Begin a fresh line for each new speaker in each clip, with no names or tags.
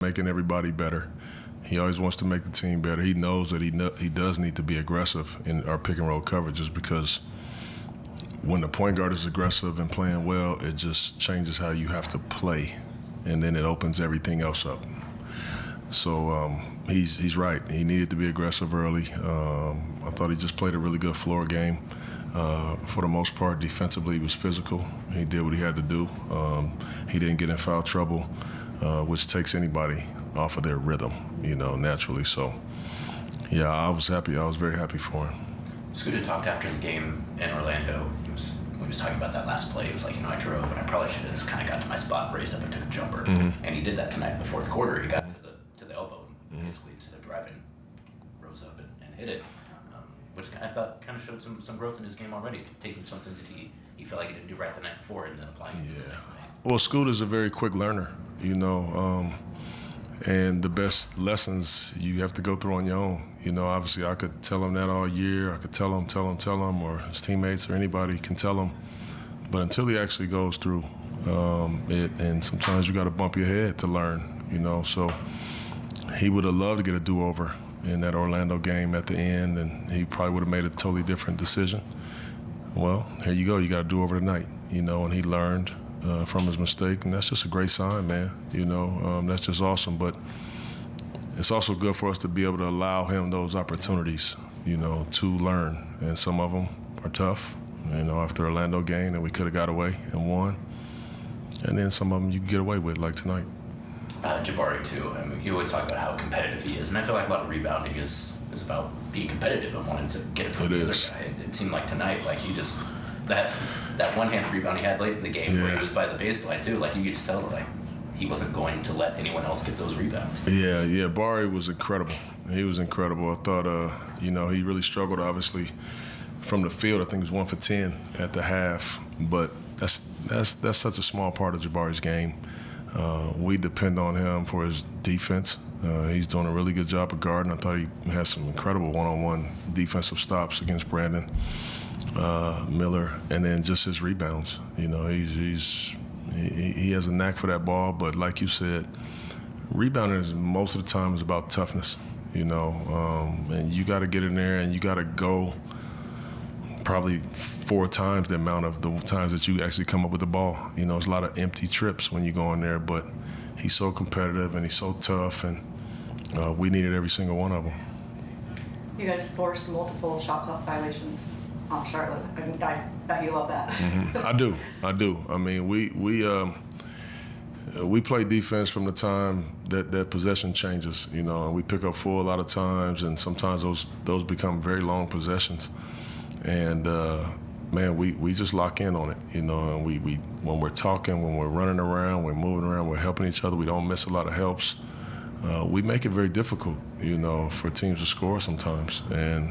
making everybody better. He always wants to make the team better. He knows that he does need to be aggressive in our pick and roll coverages, because when the point guard is aggressive and playing well, it just changes how you have to play, and then it opens everything else up. So he's right. He needed to be aggressive early. I thought he just played a really good floor game. For the most part, defensively, he was physical. He did what he had to do. He didn't get in foul trouble, which takes anybody off of their rhythm, naturally. So, yeah, I was happy. I was very happy for him.
Scooter talked after the game in Orlando. He was talking about that last play. He was like, I drove and I probably should have just kind of got to my spot, raised up and took a jumper.
Mm-hmm.
And he did that tonight in the fourth quarter. He got to the elbow and basically instead of driving, rose up and hit it, which I thought kind of showed some growth in his game already, taking something that he felt like he didn't do right the night before and then applying it to the next night.
Well, Scooter's a very quick learner, and the best lessons you have to go through on your own. Obviously I could tell him that all year. I could tell him, or his teammates or anybody can tell him. But until he actually goes through it, and sometimes you got to bump your head to learn, So he would have loved to get a do-over in that Orlando game at the end, and he probably would have made a totally different decision. Well, here you go. You got to do over tonight, and he learned from his mistake, and that's just a great sign, man. That's just awesome. But it's also good for us to be able to allow him those opportunities, to learn. And some of them are tough, after Orlando game, and we could have got away and won. And then some of them you can get away with, like tonight.
Jabari, too. You always talk about how competitive he is, and I feel like a lot of rebounding is about being competitive and wanting to get it from the other guy. It seemed like tonight, like he just that one-hand rebound he had late in the game where he was by the baseline too, like you could just tell like he wasn't going to let anyone else get those rebounds.
Yeah, Bari was incredible. He was incredible. I thought, he really struggled, obviously, from the field. I think he was 1 for 10 at the half, but that's such a small part of Jabari's game. We depend on him for his defense. He's doing a really good job of guarding. I thought he had some incredible one-on-one defensive stops against Brandon Miller, and then just his rebounds. He has a knack for that ball, but like you said, rebounding is most of the time is about toughness, and you got to get in there and you got to go probably 4 times the amount of the times that you actually come up with the ball. It's a lot of empty trips when you go in there, but he's so competitive and he's so tough, and we needed every single one of them.
You guys forced multiple shot clock violations on Charlotte. I bet you love that.
Mm-hmm. I do. I mean, we play defense from the time that possession changes, and we pick up 4 a lot of times, and sometimes those become very long possessions. And man, we just lock in on it, and we when we're talking, when we're running around, we're moving around, we're helping each other, we don't miss a lot of helps. We make it very difficult, for teams to score sometimes, and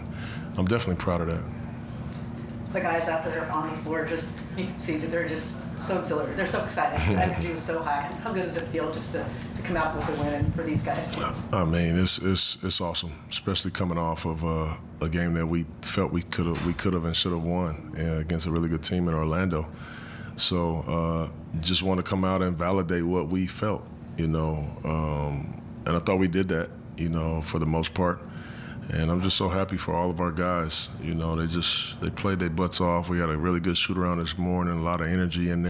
I'm definitely proud of that.
The guys out there on the floor, you can see they're just so exhilarated. They're so excited. The energy was so high. How good does it feel just to come out with a win for these guys too?
I mean, it's awesome, especially coming off of a game that we felt we could have and should have won against a really good team in Orlando. So just want to come out and validate what we felt, and I thought we did that, for the most part. And I'm just so happy for all of our guys. They played their butts off. We had a really good shoot around this morning, a lot of energy in there.